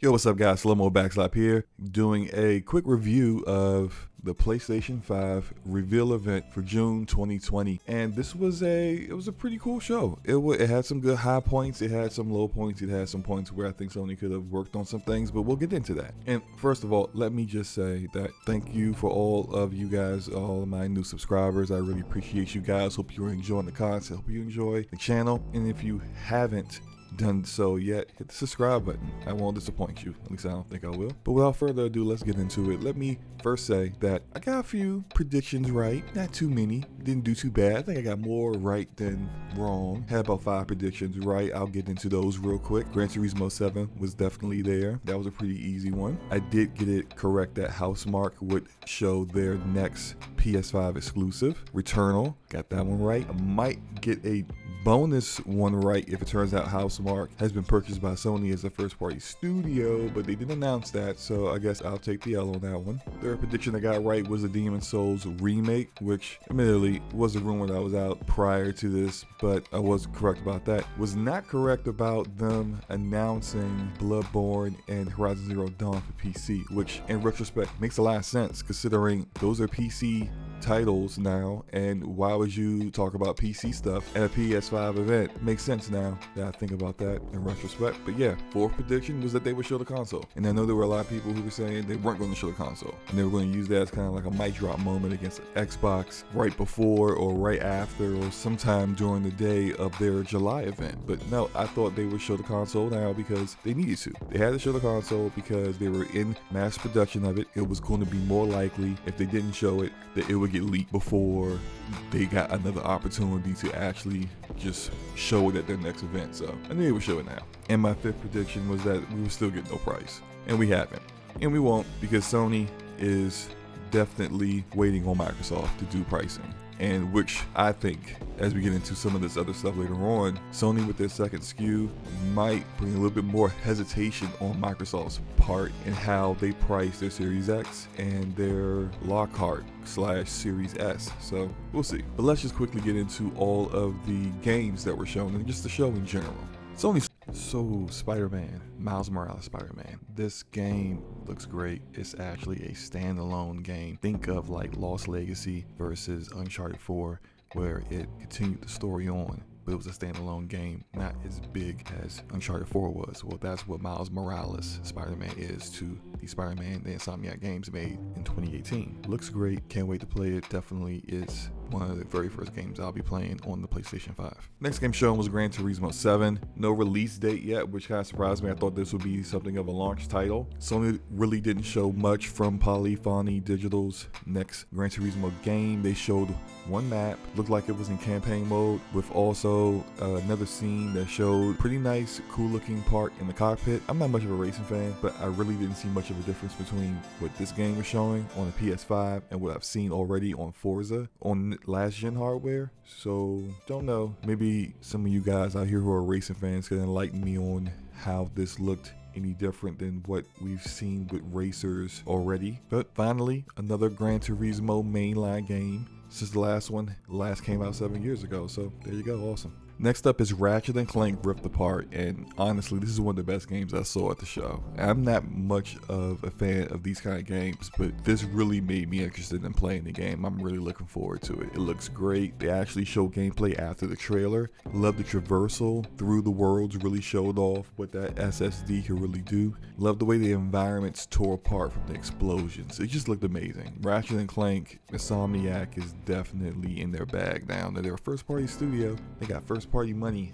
Yo, what's up guys, Slow-Mo Backslap here, doing a quick review of the PlayStation 5 reveal event for June 2020, and this was a pretty cool show. It had some good high points, it had some low points, it had some points where I think Sony could have worked on some things, but we'll get into that. And first of all, let me just say that thank you for all of you guys, all of my new subscribers. I really appreciate you guys. Hope you're enjoying the content, hope you enjoy the channel, and if you haven't done so yet, hit the subscribe button. I won't disappoint you, at least I don't think I will. But without further ado, let's get into it. Let me first say that I got a few predictions right, not too many, didn't do too bad. I think I got more right than wrong. Had about 5 predictions right. I'll get into those real quick. Gran Turismo 7 was definitely there. That was a pretty easy one. I did get it correct that Housemarque would show their next PS5 exclusive. Returnal, got that one right. I might get a bonus one right if it turns out Housemarque has been purchased by Sony as a first-party studio, but they didn't announce that, so I guess I'll take the L on that one. Third prediction I got right was the Demon's Souls remake, which admittedly was a rumor that was out prior to this, but I was correct about that. Was not correct about them announcing Bloodborne and Horizon Zero Dawn for PC, which in retrospect makes a lot of sense considering those are PC titles now, and why would you talk about PC stuff at a PS5 event? Makes sense now that I think about that in retrospect. But yeah, fourth prediction was that they would show the console, and I know there were a lot of people who were saying they weren't going to show the console and they were going to use that as kind of like a mic drop moment against Xbox right before or right after or sometime during the day of their July event. But no, I thought they would show the console now because they needed to. They had to show the console because they were in mass production of it. It was going to be more likely if they didn't show it that it would get leaked before they got another opportunity to actually just show it at their next event. So I knew they would show it now. And my fifth prediction was that we would still get no price, and we haven't, and we won't, because Sony is definitely waiting on Microsoft to do pricing, and which I think, as we get into some of this other stuff later on, Sony with their second SKU might bring a little bit more hesitation on Microsoft's part in how they price their Series X and their Lockhart/Series S. So we'll see. But let's just quickly get into all of the games that were shown and just the show in general. Spider-Man, Miles Morales Spider-Man. This game looks great. It's actually a standalone game. Think of like Lost Legacy versus Uncharted 4, where it continued the story on, but it was a standalone game, not as big as Uncharted 4 was. Well, that's what Miles Morales Spider-Man is to the Spider-Man the Insomniac Games made in 2018. Looks great. Can't wait to play it. Definitely is one of the very first games I'll be playing on the PlayStation 5. Next game shown was Gran Turismo 7. No release date yet, which kind of surprised me. I thought this would be something of a launch title. Sony really didn't show much from Polyphony Digital's next Gran Turismo game. They showed one map, looked like it was in campaign mode, with also another scene that showed pretty nice, cool looking part in the cockpit. I'm not much of a racing fan, but I really didn't see much of a difference between what this game was showing on the PS5 and what I've seen already on Forza on last gen hardware. So don't know, maybe some of you guys out here who are racing fans can enlighten me on how this looked any different than what we've seen with racers already. But finally, another Gran Turismo mainline game, since the last came out 7 years ago. So there you go, awesome. Next up is Ratchet & Clank Rift Apart, and honestly, this is one of the best games I saw at the show. I'm not much of a fan of these kind of games, but this really made me interested in playing the game. I'm really looking forward to it. It looks great. They actually showed gameplay after the trailer. Love the traversal through the worlds, really showed off what that SSD can really do. Love the way the environments tore apart from the explosions. It just looked amazing. Ratchet & Clank, Insomniac is definitely in their bag now. They're a first-party studio. They got first-party money.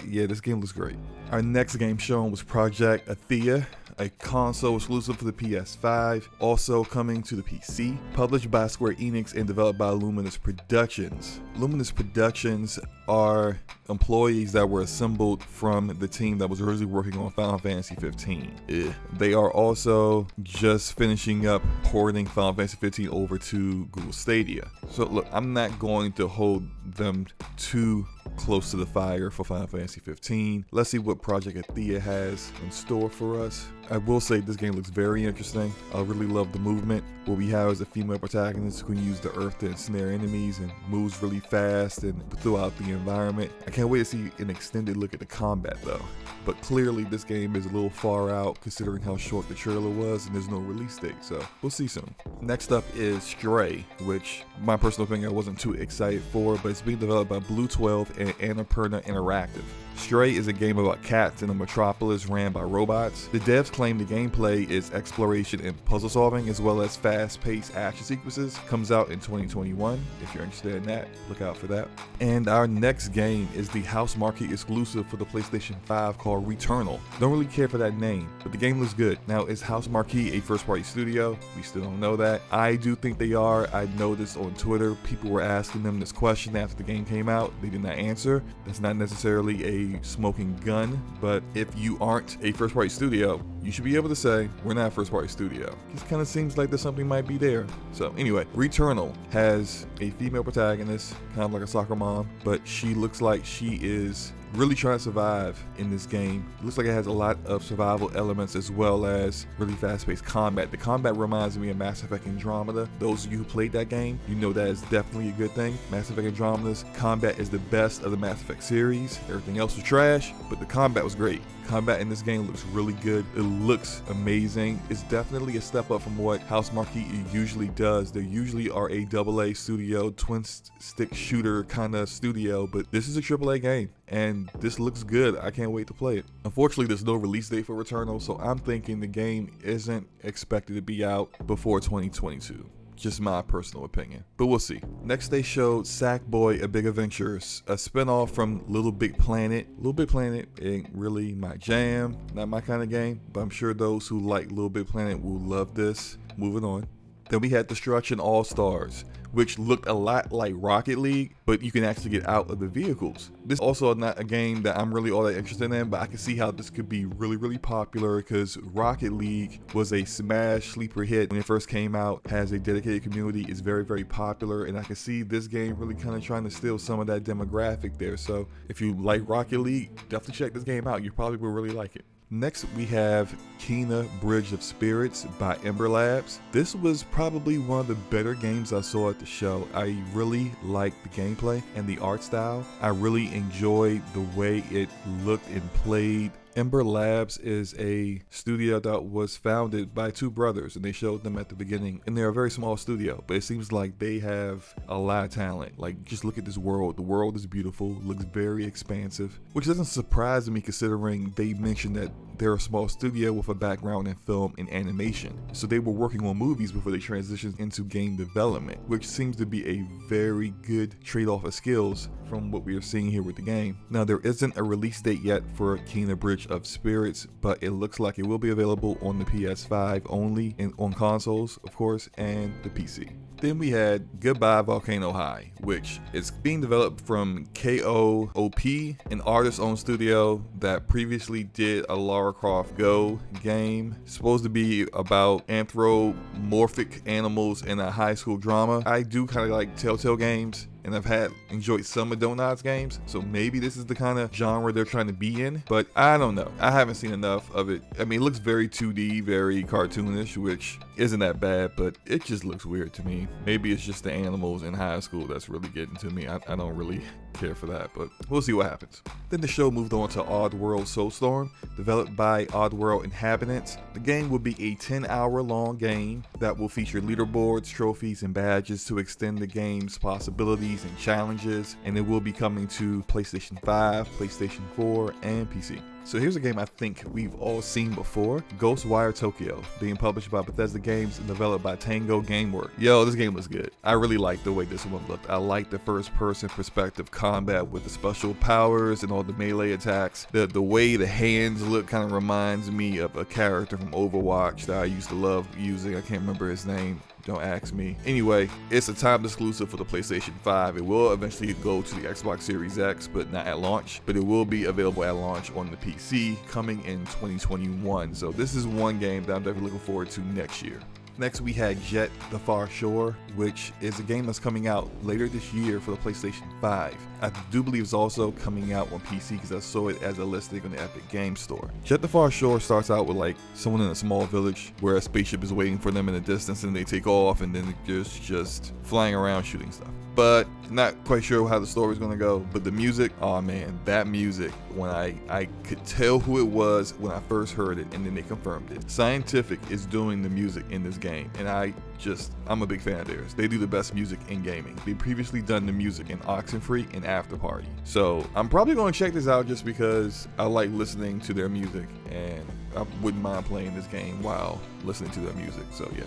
Yeah, this game looks great. Our next game shown was Project Atheia, a console exclusive for the PS5, also coming to the PC, published by Square Enix and developed by Luminous Productions. Luminous Productions are employees that were assembled from the team that was originally working on Final Fantasy 15. They are also just finishing up porting Final Fantasy 15 over to Google Stadia. So look, I'm not going to hold them too close to the fire for Final Fantasy 15. Let's see what Project Atheia has in store for us. I will say this game looks very interesting. I really love the movement. What we have is a female protagonist who can use the earth to ensnare enemies and moves really fast and throughout the environment. I can't wait to see an extended look at the combat though. But clearly this game is a little far out considering how short the trailer was and there's no release date, so we'll see soon. Next up is Stray, which my personal opinion I wasn't too excited for, but it's being developed by Blue 12 and Annapurna Interactive. Stray is a game about cats in a metropolis ran by robots. The devs claim the gameplay is exploration and puzzle solving as well as fast-paced action sequences. Comes out in 2021. If you're interested in that, look out for that. And our next game is the House Marquee exclusive for the PlayStation 5 called Returnal. Don't really care for that name, but the game looks good. Now, is House Marquee a first-party studio? We still don't know that. I do think they are. I noticed on Twitter people were asking them this question after the game came out. They did not answer. That's not necessarily a smoking gun, but if you aren't a first party studio, you should be able to say we're not a first party studio. This kind of seems like there's something might be there. So anyway, Returnal has a female protagonist, kind of like a soccer mom, but she looks like she is really trying to survive in this game. It looks like it has a lot of survival elements as well as really fast-paced combat. The combat reminds me of Mass Effect Andromeda. Those of you who played that game, you know that is definitely a good thing. Mass Effect Andromeda's combat is the best of the Mass Effect series. Everything else was trash, but the combat was great. Combat in this game looks really good. It looks amazing. It's definitely a step up from what House Marquee usually does. They usually are a AA studio, twin stick shooter kind of studio, but this is a AAA game and this looks good. I can't wait to play it. Unfortunately, there's no release date for Returnal, so I'm thinking the game isn't expected to be out before 2022. Just my personal opinion, but we'll see. Next they showed Sackboy: A Big Adventure, a spinoff from Little Big Planet. Little Big Planet ain't really my jam, not my kind of game, but I'm sure those who like Little Big Planet will love this. Moving on. Then we had Destruction AllStars, which looked a lot like Rocket League, but you can actually get out of the vehicles. This is also not a game that I'm really all that interested in, but I can see how this could be really, really popular because Rocket League was a smash sleeper hit when it first came out, has a dedicated community, is very, very popular, and I can see this game really kind of trying to steal some of that demographic there. So if you like Rocket League, definitely check this game out. You probably will really like it. Next, we have Kena Bridge of Spirits by Ember Labs. This was probably one of the better games I saw at the show. I really liked the gameplay and the art style. I really enjoyed the way it looked and played. Ember Labs is a studio that was founded by two brothers, and they showed them at the beginning, and they're a very small studio, but it seems like they have a lot of talent. Like, just look at this world. The world is beautiful, looks very expansive, which doesn't surprise me considering they mentioned that they're a small studio with a background in film and animation. So they were working on movies before they transitioned into game development, which seems to be a very good trade-off of skills from what we are seeing here with the game. Now, there isn't a release date yet for Kena Bridge of Spirits, but it looks like it will be available on the PS5 only and on consoles, of course, and the PC. Then we had Goodbye Volcano High, which is being developed from KOOP, an artist-owned studio that previously did a Lara Croft Go game. It's supposed to be about anthropomorphic animals in a high school drama. I do kind of like Telltale games, and I've enjoyed some of Donuts games, so maybe this is the kind of genre they're trying to be in, but I don't know. I haven't seen enough of it. I mean, it looks very 2D, very cartoonish, which isn't that bad, but it just looks weird to me. Maybe it's just the animals in high school that's really getting to me. I don't really care for that, but we'll see what happens. Then the show moved on to Oddworld Soulstorm, developed by Oddworld Inhabitants. The game will be a 10-hour long game that will feature leaderboards, trophies, and badges to extend the game's possibilities and challenges, and it will be coming to PlayStation 5, PlayStation 4, and PC. So here's a game I think we've all seen before, Ghostwire Tokyo, being published by Bethesda Games and developed by Tango Gameworks. Yo, this game was good. I really liked the way this one looked. I liked the first-person perspective combat with the special powers and all the melee attacks. The way the hands look kind of reminds me of a character from Overwatch that I used to love using. I can't remember his name. Don't ask me. Anyway, it's a timed exclusive for the PlayStation 5. It will eventually go to the Xbox Series X, but not at launch. But it will be available at launch on the PC coming in 2021. So this is one game that I'm definitely looking forward to next year. Next, we had Jet the Far Shore, which is a game that's coming out later this year for the PlayStation 5. I do believe it's also coming out on PC because I saw it as a listing on the Epic Game Store. Jet the Far Shore starts out with like someone in a small village where a spaceship is waiting for them in the distance, and they take off, and then they're just flying around shooting stuff. But not quite sure how the story is going to go. But the music, oh man, that music, when I could tell who it was when I first heard it, and then they confirmed it. Scientific is doing the music in this game, and I'm a big fan of theirs. They do the best music in gaming. They previously done the music in Oxenfree and After Party. So I'm probably going to check this out just because I like listening to their music, and I wouldn't mind playing this game while listening to their music. So yeah.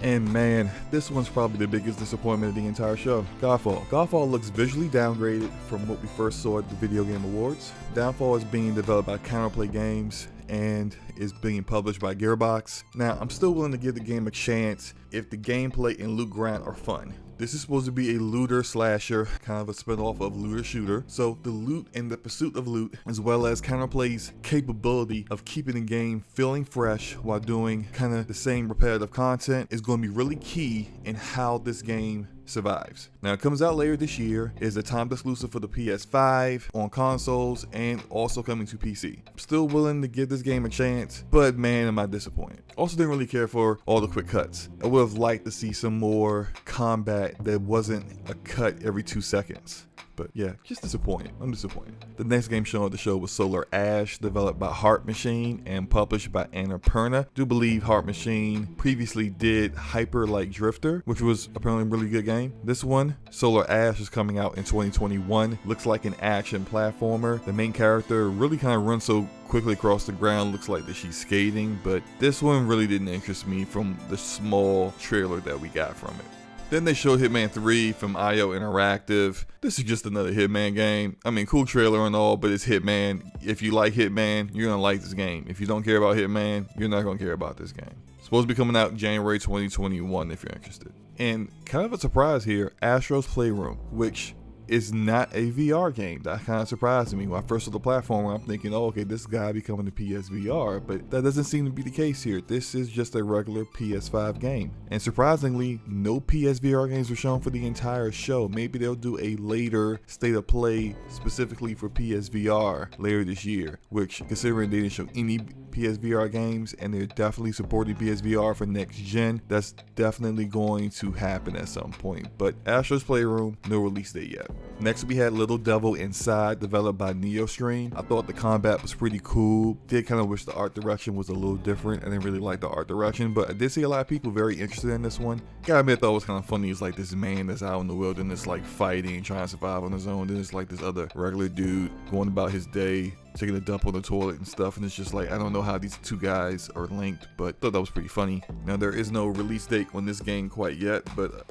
And man, this one's probably the biggest disappointment of the entire show. Godfall. Godfall looks visually downgraded from what we first saw at the Video Game Awards. Downfall is being developed by Counterplay Games and is being published by Gearbox. Now, I'm still willing to give the game a chance if the gameplay and loot grind are fun. This is supposed to be a looter slasher, kind of a spin-off of looter shooter. So the loot and the pursuit of loot, as well as Counterplay's capability of keeping the game feeling fresh while doing kind of the same repetitive content, is going to be really key in how this game survives. Now, it comes out later this year, is a timed exclusive for the PS5, on consoles, and also coming to PC. I'm still willing to give this game a chance, but man, am I disappointed. Also didn't really care for all the quick cuts. I would have liked to see some more combat that wasn't a cut every 2 seconds. But yeah, just disappointed. I'm disappointed. The next game shown at the show was Solar Ash, developed by Heart Machine and published by Annapurna. Do believe Heart Machine previously did Hyper Light Drifter, which was apparently a really good game. This one, Solar Ash, is coming out in 2021. Looks like an action platformer. The main character really kind of runs so quickly across the ground, looks like that she's skating, but this one really didn't interest me from the small trailer that we got from it. Then they showed Hitman 3 from IO Interactive. This is just another Hitman game. I mean, cool trailer and all, but it's Hitman. If you like Hitman, you're gonna like this game. If you don't care about Hitman, you're not gonna care about this game. It's supposed to be coming out January 2021 if you're interested. And kind of a surprise here, Astros Playroom, which is not a VR game. That kind of surprised me. When I first saw the platform, I'm thinking, oh, okay, this guy becoming a PSVR, but that doesn't seem to be the case here. This is just a regular PS5 game. And surprisingly, no PSVR games were shown for the entire show. Maybe they'll do a later state of play specifically for PSVR later this year, which, considering they didn't show any PSVR games and they're definitely supporting PSVR for next gen, that's definitely going to happen at some point. But Astros Playroom, no release date yet. Next, we had Little Devil Inside, developed by NeoStream. I thought the combat was pretty cool. Did kind of wish the art direction was a little different. I didn't really like the art direction, but I did see a lot of people very interested in this one. Gotta admit, I thought it was kind of funny. It's like this man that's out in the wilderness, like fighting, trying to survive on his own. Then it's like this other regular dude going about his day, taking a dump on the toilet and stuff, and it's just like, I don't know how these two guys are linked, but I thought that was pretty funny. Now, there is no release date on this game quite yet, but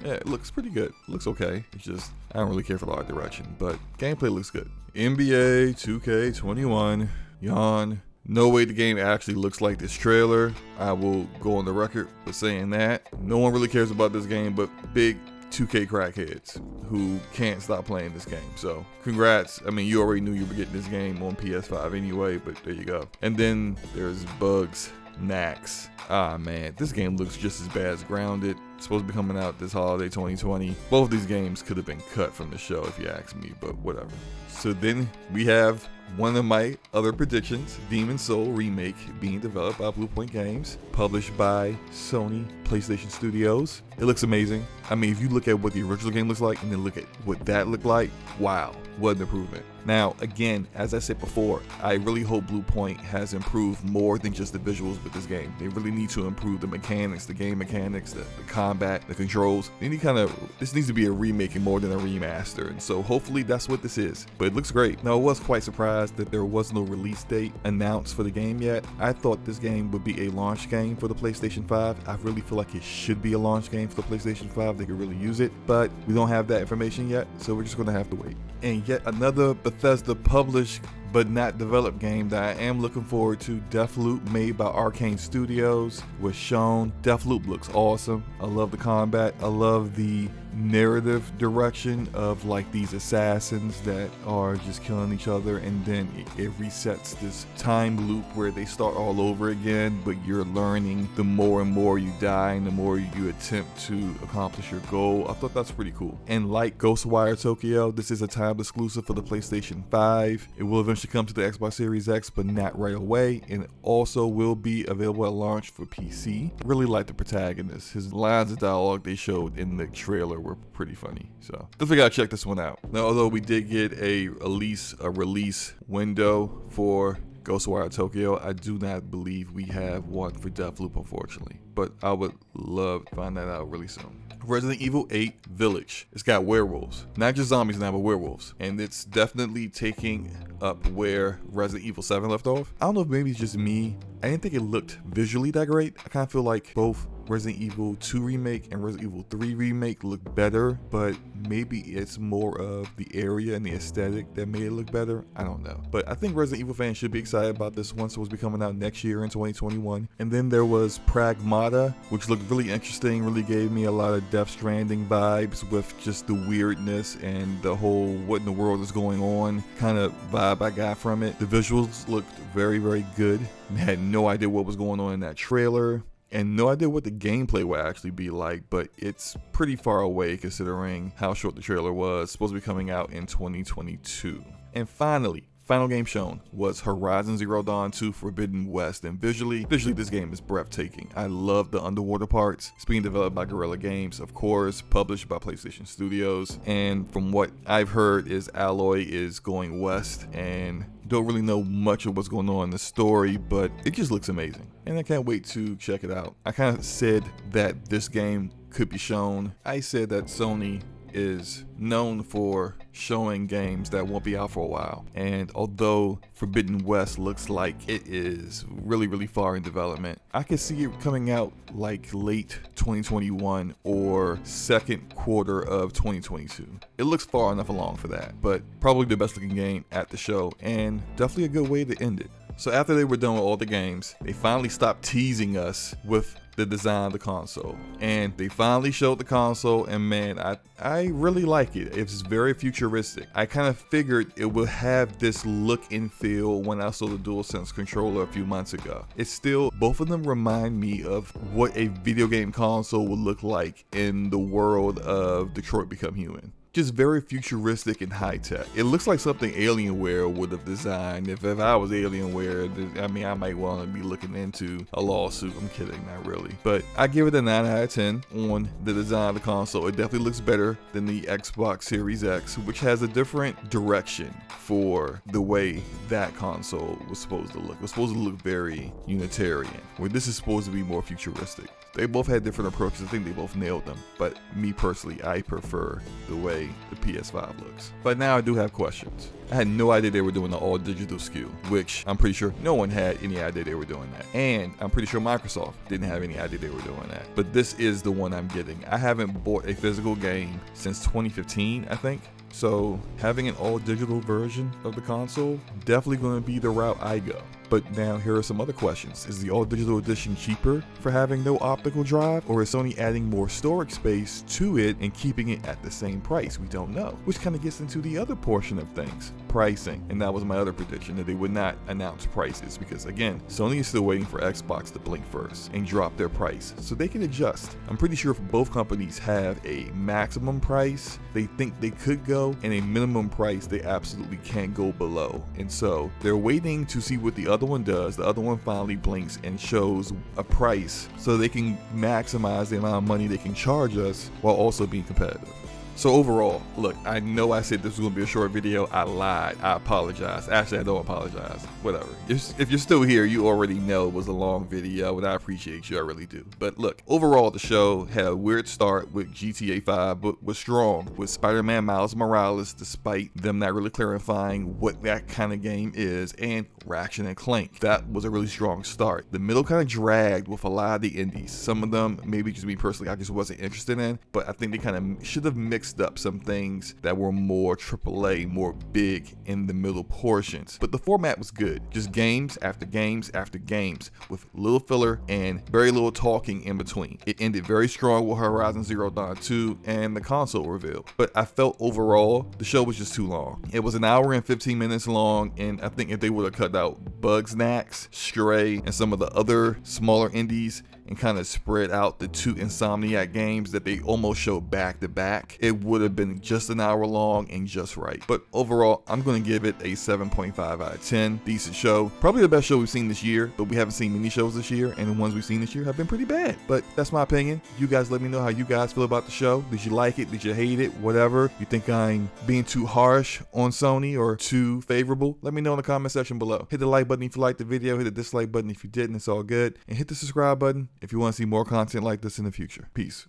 it looks pretty good. It looks okay. It's just, I don't really care for the art direction, but gameplay looks good. NBA 2K21, yawn. No way the game actually looks like this trailer. I will go on the record with saying that. No one really cares about this game but big 2K crackheads who can't stop playing this game. So congrats. I mean, you already knew you were getting this game on PS5 anyway, but there you go. And then there's Bugs Nax. Ah man, this game looks just as bad as Grounded. It's supposed to be coming out this holiday 2020. Both of these games could have been cut from the show if you ask me, but whatever. So then we have one of my other predictions, Demon's Soul Remake, being developed by Bluepoint Games, published by Sony PlayStation Studios. It looks amazing. I mean, if you look at what the original game looks like and then look at what that looked like, wow, what an improvement. Now, again, as I said before, I really hope Bluepoint has improved more than just the visuals with this game. They really need to improve the mechanics, the game mechanics, the combat, the controls. This needs to be a remake more than a remaster, and so hopefully that's what this is. But it looks great. Now, I was quite surprised that there was no release date announced for the game yet. I thought this game would be a launch game for the PlayStation 5. I really feel like it should be a launch game for the PlayStation 5. They could really use it, but we don't have that information yet, so we're just going to have to wait. And yet another Bethesda published but not developed game that I am looking forward to, Deathloop, made by Arcane Studios, was shown. Deathloop looks awesome. I love the combat. I love the narrative direction of like these assassins that are just killing each other, and then it resets this time loop where they start all over again, but you're learning the more and more you die and the more you attempt to accomplish your goal. I thought that's pretty cool. And like Ghostwire Tokyo, this is a time exclusive for the PlayStation 5. It will eventually come to the Xbox Series X, but not right away, and it also will be available at launch for PC. Really like the protagonist. His lines of dialogue they showed in the trailer were pretty funny, so definitely gotta check this one out. Now, although we did get a release window for Ghostwire Tokyo, I do not believe we have one for Deathloop, unfortunately, but I would love to find that out really soon. Resident Evil 8 Village. It's got werewolves, not just zombies now, but werewolves, and it's definitely taking up where Resident Evil 7 left off. I don't know if maybe it's just me. I didn't think it looked visually that great. I kind of feel like both Resident Evil 2 Remake and Resident Evil 3 Remake look better, but maybe it's more of the area and the aesthetic that made it look better. I don't know. But I think Resident Evil fans should be excited about this one, so it's be coming out next year in 2021. And then there was Pragmata, which looked really interesting, really gave me a lot of Death Stranding vibes with just the weirdness and the whole what in the world is going on kind of vibe I got from it. The visuals looked very, very good. I had no idea what was going on in that trailer, and no idea what the gameplay would actually be like, but it's pretty far away considering how short the trailer was. It's supposed to be coming out in 2022. And finally, final game shown was Horizon Zero Dawn 2 Forbidden West, and visually this game is breathtaking. I love the underwater parts. It's being developed by Guerrilla Games, of course, published by PlayStation Studios, and from what I've heard is Aloy is going west, and don't really know much of what's going on in the story, but it just looks amazing, and I can't wait to check it out. I kind of said that this game could be shown. I said that Sony is known for showing games that won't be out for a while, and although Forbidden West looks like it is really, really far in development, I could see it coming out like late 2021 or second quarter of 2022. It looks far enough along for that, but probably the best looking game at the show, and definitely a good way to end it. So after they were done with all the games, they finally stopped teasing us with the design of the console, and they finally showed the console, and man, I really like it. It's very futuristic. I kind of figured it would have this look and feel when I saw the DualSense controller a few months ago. It's still, both of them remind me of what a video game console would look like in the world of Detroit Become Human. Just very futuristic and high-tech. It looks like something Alienware would have designed. If I was Alienware, I mean, I might want to be looking into a lawsuit. I'm kidding, not really. But I give it a 9 out of 10 on the design of the console. It definitely looks better than the Xbox Series X, which has a different direction for the way that console was supposed to look. It was supposed to look very Unitarian, where this is supposed to be more futuristic. They both had different approaches. I think they both nailed them, but me personally, I prefer the way the PS5 looks. But now I do have questions. I had no idea they were doing the all digital SKU, which I'm pretty sure no one had any idea they were doing that. And I'm pretty sure Microsoft didn't have any idea they were doing that. But this is the one I'm getting. I haven't bought a physical game since 2015, I think. So having an all digital version of the console, definitely going to be the route I go. But now here are some other questions. Is the all digital edition cheaper for having no optical drive, or is Sony adding more storage space to it and keeping it at the same price? We don't know. Which kind of gets into the other portion of things, pricing. And that was my other prediction, that they would not announce prices, because again, Sony is still waiting for Xbox to blink first and drop their price so they can adjust. I'm pretty sure if both companies have a maximum price they think they could go, and a minimum price they absolutely can't go below. And so they're waiting to see what the other one does. The other one finally blinks and shows a price so they can maximize the amount of money they can charge us while also being competitive. So overall, look, I know I said this was going to be a short video. I lied. I apologize. Actually, I don't apologize. Whatever. If you're still here, you already know it was a long video, and I appreciate you. I really do. But look, overall, the show had a weird start with GTA 5, but was strong with Spider-Man Miles Morales, despite them not really clarifying what that kind of game is, and Ratchet and Clank. That was a really strong start. The middle kind of dragged with a lot of the indies. Some of them, maybe just me personally, I just wasn't interested in, but I think they kind of should have mixed mixed up some things that were more AAA, more big in the middle portions. But the format was good. Just games after games after games with little filler and very little talking in between. It ended very strong with Horizon Zero Dawn 2 and the console reveal. But I felt overall the show was just too long. It was an hour and 15 minutes long, and I think if they would have cut out Bugsnax, Stray, and some of the other smaller indies and kind of spread out the 2 Insomniac games that they almost showed back to back, it would have been just an hour long and just right. But overall, I'm going to give it a 7.5 out of 10. Decent show. Probably the best show we've seen this year, but we haven't seen many shows this year, and the ones we've seen this year have been pretty bad. But that's my opinion. You guys let me know how you guys feel about the show. Did you like it? Did you hate it? Whatever. You think I'm being too harsh on Sony or too favorable? Let me know in the comment section below. Hit the like button if you liked the video. Hit the dislike button if you didn't. It's all good. And hit the subscribe button if you want to see more content like this in the future. Peace.